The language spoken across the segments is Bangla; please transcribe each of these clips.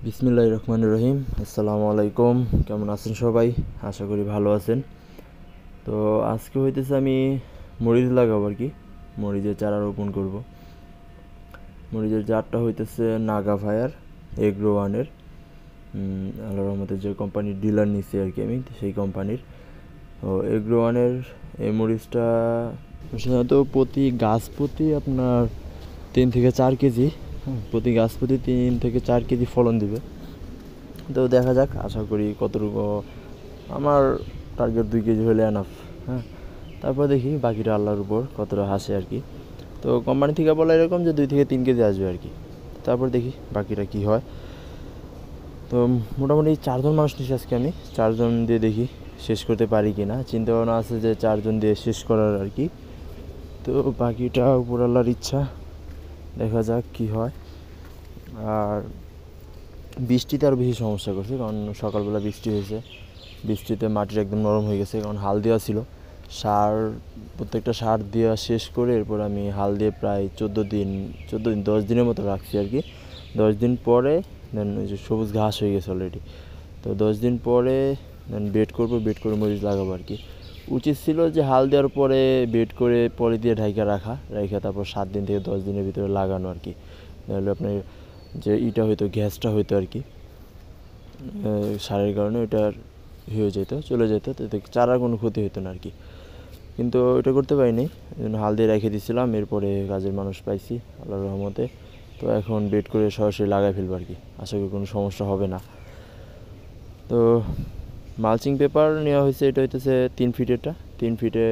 বিসমিল্লাহির রহমানির রহিম। আসসালামু আলাইকুম। কেমন আছেন সবাই? আশা করি ভালো আছেন। তো আজকে হইতেছে আমি মরিচ লাগাবো আর কি, মরিচের চারা রোপণ করব। মরিচের জাতটা হইতেছে নাগা ফায়ার এগ্রো ওয়ানের। আল্লাহর রহমতে যে কোম্পানির ডিলার নিছি আর কি আমি, সেই কোম্পানির। তো এগ্রো ওয়ানের এই মরিচটা সাধারণত প্রতি গাছ প্রতি আপনার 3 থেকে 4 কেজি, প্রতি গাছ প্রতি 3 থেকে 4 কেজি ফলন দিবে। তো দেখা যাক, আশা করি কতটুকু। আমার টার্গেট 2 কেজি হলে এনাফ। হ্যাঁ, তারপর দেখি বাকিটা আল্লাহর উপর কতটা হাসে আর কি। তো কোম্পানি থেকে বলা এরকম যে 2 থেকে 3 কেজি আসবে আর কি। তারপর দেখি বাকিটা কি হয়। তো মোটামুটি 4 জন মানুষ নিচ্ছি আজকে আমি। 4 জন দিয়ে দেখি শেষ করতে পারি কি না। চিন্তা ভাবনা আছে যে 4 জন দিয়ে শেষ করার আর কি। তো বাকিটা উপর আল্লাহর ইচ্ছা, দেখা যাক কি হয়। আর বৃষ্টিতে আরও বেশি সমস্যা করছে, কারণ সকালবেলা বৃষ্টি হয়েছে। বৃষ্টিতে মাটির একদম নরম হয়ে গেছে, কারণ হাল দেওয়া ছিল। প্রত্যেকটা সার দেওয়া শেষ করে এরপর আমি হাল দিয়ে প্রায় 10 দিনের মতো রাখছি আর কি। 10 দিন পরে দেন ওই যে সবুজ ঘাস হয়ে গেছে অলরেডি। তো 10 দিন পরে দেন বেড করে মরিচ লাগাবো আর কি। উচিত ছিল যে হাল দেওয়ার পরে বেড করে পলি দিয়ে ঢাইকা রাখা তারপর 7 দিন থেকে 10 দিনের ভিতরে লাগানো আর কি। তাহলে আপনার যে ইটা হইতো, গ্যাসটা হইতো আর কি, সারের কারণে ওইটার হয়ে যেত, চলে যেত, তাতে চারার কোনো ক্ষতি হতো না আর কি। কিন্তু ওইটা করতে পারিনি, এই জন্য হাল দিয়ে রেখে দিয়েছিলাম। এরপরে কাজের মানুষ পাইছি আল্লাহর রহমতে। তো এখন বেড করে সরাসরি লাগাই ফেলবো আর কি। আশা করি কোনো সমস্যা হবে না। তো মালচিং পেপার নেওয়া হয়েছে, এটা হইতেছে 3 ফিটেরটা। 3 ফিটে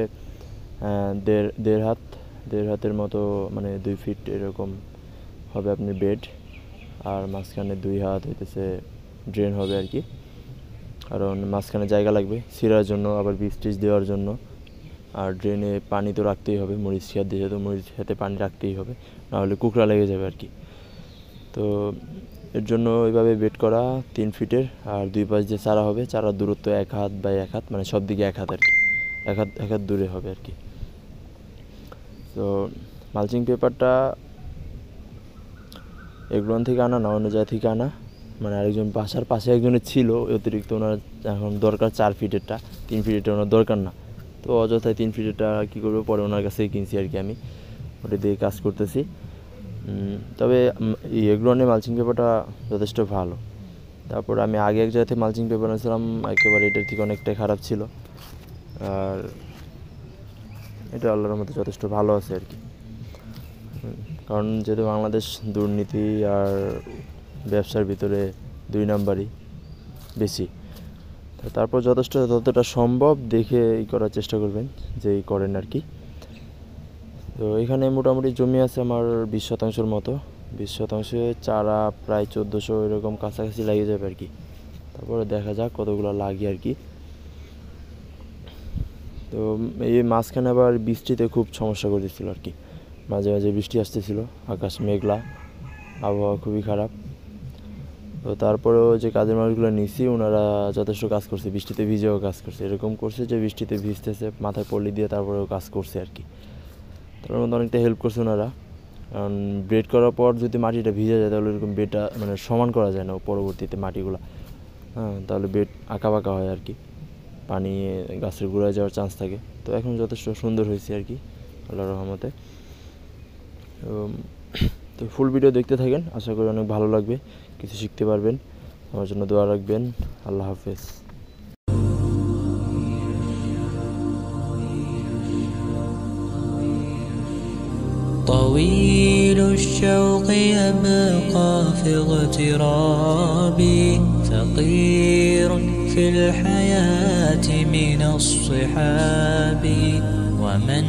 দেড় হাতের মতো, মানে 2 ফিট এরকম হবে আপনার বেড। আর মাঝখানে 2 হাত হইতেছে ড্রেন হবে আর কি, কারণ মাঝখানে জায়গা লাগবে ছিঁড়ার জন্য, আবার বীজ দেওয়ার জন্য। আর ড্রেনে পানি তো রাখতেই হবে, মরিচ খেত দিয়ে, তো মরিচ খেতে পানি রাখতেই হবে, নাহলে কুকড়া লেগে যাবে আর কি। তো এর জন্য ওইভাবে বেড করা 3 ফিটের। আর 2 পাশ দিয়ে চারা হবে, চারার দূরত্ব 1 হাত বাই 1 হাত, মানে সব দিকে 1 হাত আর কি, 1 হাত দূরে হবে আর কি। তো মালচিং পেপারটা এগুলোন থেকে আনা না, অন্য জায়গা থেকে আনা, মানে আরেকজন বাসার পাশে একজনের ছিল অতিরিক্ত, ওনার এখন দরকার 4 ফিটেরটা। 3 ফিটেরটা ওনার দরকার না, তো অযথায় 3 ফিটেরটা কী করবো, পরে ওনার কাছেই কিনছি আর কি। আমি ওটা দিয়ে কাজ করতেছি। তবে এই এগ্রোনের মালচিং পেপারটা যথেষ্ট ভালো। তারপর আমি আগে এক জায়গাতে মালচিং পেপার নিয়েছিলাম, একেবারে এটার থেকে অনেকটাই খারাপ ছিল। আর এটা আল্লাহর মধ্যে যথেষ্ট ভালো আছে আর কি। কারণ যেহেতু বাংলাদেশ দুর্নীতি আর ব্যবসার ভিতরে 2 নাম্বারই বেশি, তারপর যতটা সম্ভব দেখে করার চেষ্টা করবেন, যেই করেন আর কি। তো এখানে মোটামুটি জমি আছে আমার 20 শতাংশের মতো। 20 শতাংশে চারা প্রায় 1400 এরকম কাছাকাছি লাগিয়ে যাবে আর কি। তারপরে দেখা যাক কতগুলো লাগে আর কি। তো এই মাঝখানে আবার বৃষ্টিতে খুব সমস্যা করে দিচ্ছিল আর কি। মাঝে মাঝে বৃষ্টি আসতেছিল, আকাশ মেঘলা, আবহাওয়া খুবই খারাপ। তো তারপরেও যে কাজের মানুষগুলো নিছি, ওনারা যথেষ্ট কাজ করছে, বৃষ্টিতে ভিজেও কাজ করছে। এরকম করছে যে বৃষ্টিতে ভিজতেছে, মাথায় পল্লি দিয়ে তারপরেও কাজ করছে আর কি। তার মধ্যে অনেকটা হেল্প করছে ওনারা। কারণ বেড করার পর যদি মাটিটা ভিজে যায়, তাহলে এরকম বেডটা মানে সমান করা যায় না পরবর্তীতে মাটিগুলো। তাহলে বেড আঁকাবাঁকা হয় আর কি, পানি গাছের গোড়ায় যাওয়ার চান্স থাকে। তো এখন যথেষ্ট সুন্দর হয়েছে আর কি আল্লাহর রহমতে। তো ফুল ভিডিও দেখতে থাকেন, আশা করি অনেক ভালো লাগবে, কিছু শিখতে পারবেন। আমার জন্য দোয়া রাখবেন। আল্লাহ হাফেজ। طويل الشوق يبقى في اغترابي، فقير في الحياة من الصحاب. ومن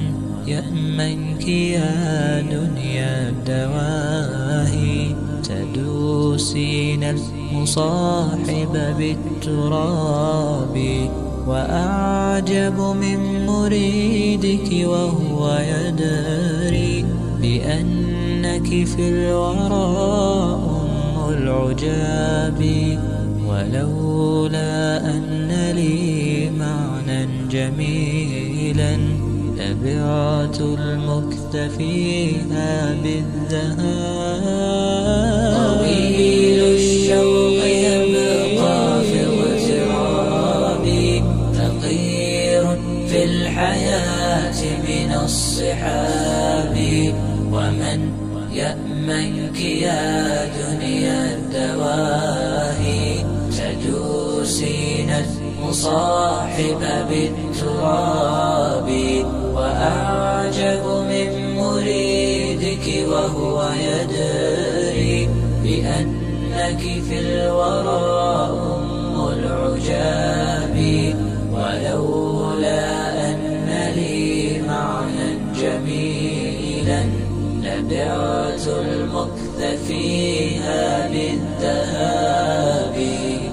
يأمنك يا دنيا الدواهي، تدوسين المصاحب بالتراب. وأعجب من مريدك وهو يدري بأنك في الورى أم العجاب. ولولا أن لي معنى جميلا لبعت المكث فيها بالذهاب. طويل الشوق سينت مصاحب بالتراب وأعجب من مريدك وهو يدري بأنك في الورى أم العجاب ولولا أن لي معنى جميلا لبعت المكث فيها بالذهاب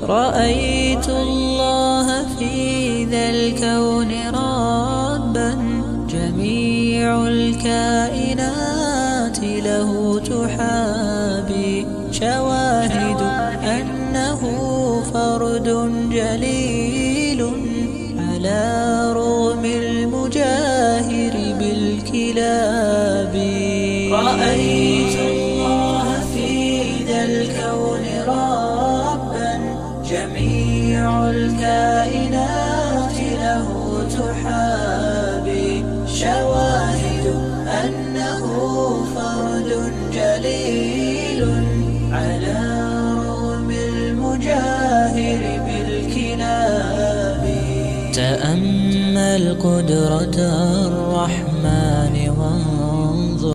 رأيت الله في ذا الكون ربا جميع الكائنات له تحابي شواهد أنه فرد جليل على رغم المجاهر بالكلاب رأيت الله في ذا الكون ربا جميع الكائنات له تحابي شواهد أنه فرد جليل على رغم المجاهر بالكلاب تأمل قدرة الرحمن